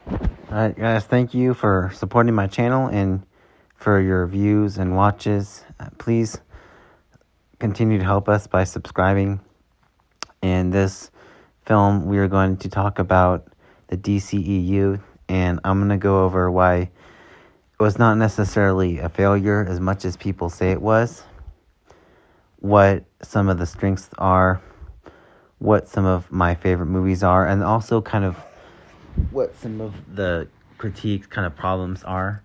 Alright, guys, thank you for supporting my channel and for your views and watches. Please continue to help us by subscribing. In this film, we are going to talk about the DCEU, and I'm going to go over why it was not necessarily a failure as much as people say it was, what some of the strengths are, what some of my favorite movies are, and also kind of what some of the critiques kind of problems are.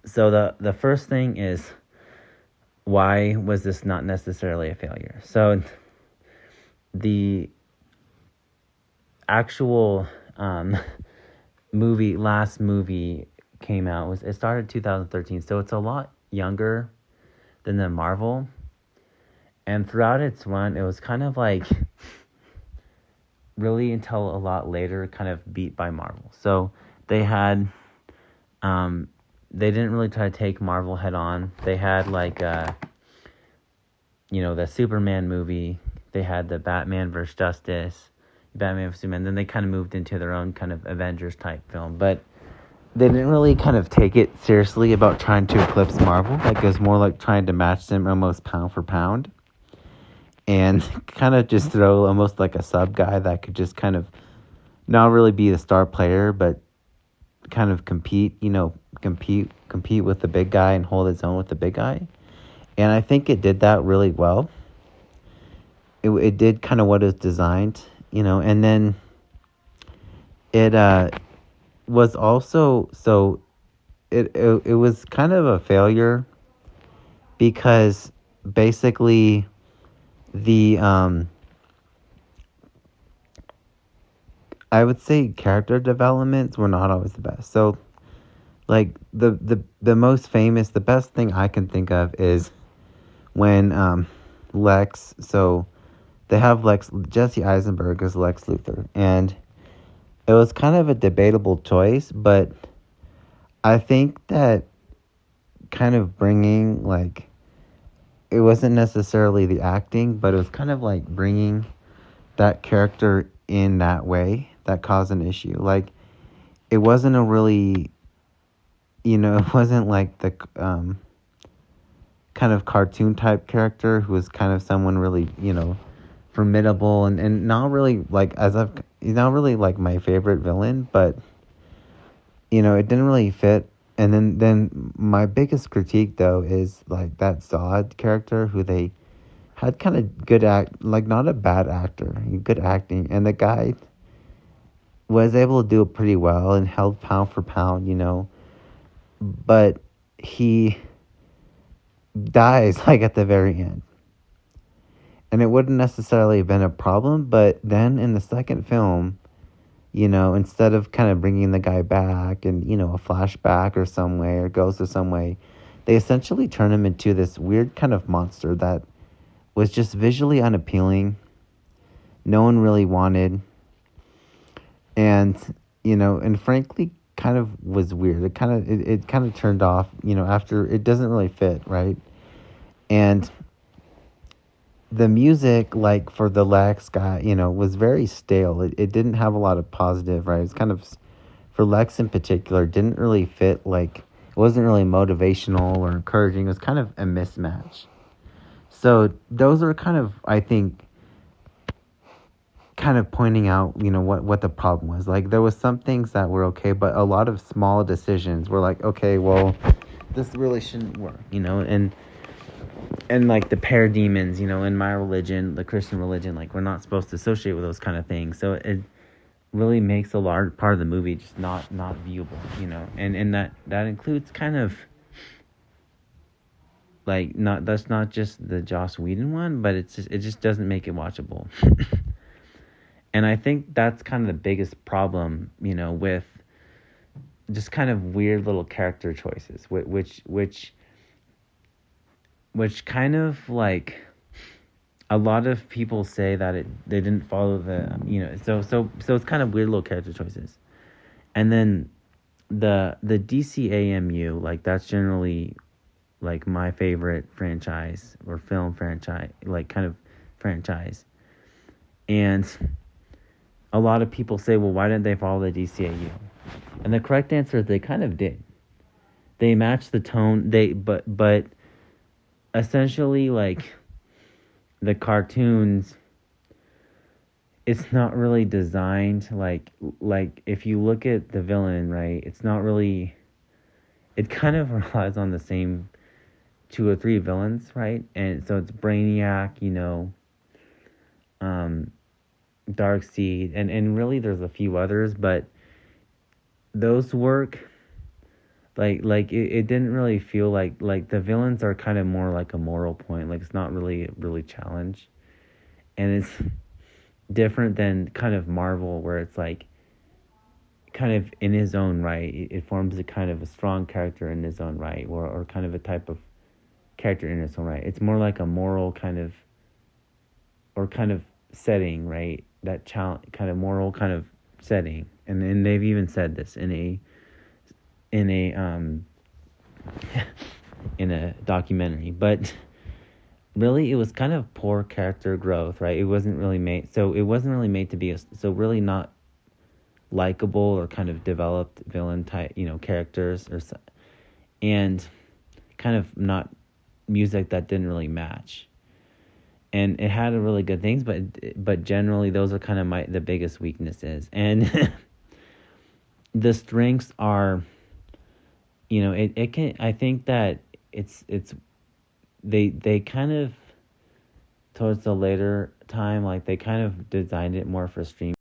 So the first thing is, why was this not necessarily a failure? So the actual last movie came out, it started 2013, so it's a lot younger than the Marvel. And throughout its run, it was kind of like really until a lot later kind of beat by Marvel. So they had they didn't really try to take Marvel head on. They had like the Superman movie, they had the Batman vs. Justice, Batman vs. Superman, then they kind of moved into their own kind of Avengers type film, but they didn't really kind of take it seriously about trying to eclipse Marvel. Like, it was more like trying to match them almost pound for pound, and kind of just throw almost like a sub guy that could just kind of not really be the star player, but kind of compete with the big guy and hold its own with the big guy. And I think it did that really well. It did kind of what it was designed, and then it was also, so it was kind of a failure because basically the I would say character developments were not always the best. So like the most famous, the best thing I can think of is when Lex, so they have Jesse Eisenberg as Lex Luthor, and it was kind of a debatable choice, but I think that kind of bringing, it wasn't necessarily the acting, but it was kind of like bringing that character in that way that caused an issue. Like, it wasn't a really, it wasn't like the kind of cartoon type character who was kind of someone really, formidable and not really he's not really like my favorite villain, but it didn't really fit. And then my biggest critique though is like that Zod character who they had kind of good not a bad actor, good acting, and the guy was able to do it pretty well and held pound for pound, but he dies at the very end. And it wouldn't necessarily have been a problem, but then in the second film, instead of kind of bringing the guy back and, a flashback or some way, or ghost or some way, they essentially turn him into this weird kind of monster that was just visually unappealing. No one really wanted. And, and frankly, kind of was weird. It kind of turned off, after it doesn't really fit, right? And the music, for the Lex guy, was very stale. It didn't have a lot of positive, right? It's kind of, for Lex in particular, didn't really fit, it wasn't really motivational or encouraging. It was kind of a mismatch. So those are kind of, I think, kind of pointing out, what the problem was. There was some things that were okay, but a lot of small decisions were okay, well, this really shouldn't work, and the parademons, in my religion, the Christian religion, we're not supposed to associate with those kind of things. So it really makes a large part of the movie just not viewable, and that includes kind of that's not just the Joss Whedon one, but it just doesn't make it watchable. And I think that's kind of the biggest problem, with just kind of weird little character choices, which kind of a lot of people say that they didn't follow the, so it's kind of weird little character choices. And then the DCAMU, that's generally my favorite franchise or film franchise, kind of franchise. And a lot of people say, well, why didn't they follow the DCAU? And the correct answer is they kind of did. They matched the tone. But essentially, like, the cartoons, it's not really designed like if you look at the villain, right? It's not really. It kind of relies on the same 2 or 3 villains, right? And so it's Brainiac, Darkseid, and really there's a few others, but those work. It didn't really feel like the villains are kind of more like a moral point. Like, it's not really challenge, and it's different than kind of Marvel, where it's like kind of in his own right. It forms a kind of a strong character in his own right, or kind of a type of character in its own right. It's more like a moral kind of, or kind of setting, right? That kind of moral kind of setting, and they've even said this in a in a documentary. But really, it was kind of poor character growth, right? It wasn't really made to be so really not likable or kind of developed villain type, characters, and kind of not music that didn't really match. And it had really good things, but generally those are kind of the biggest weaknesses. And the strengths are, it can, I think that they kind of, towards the later time, like, they kind of designed it more for streaming.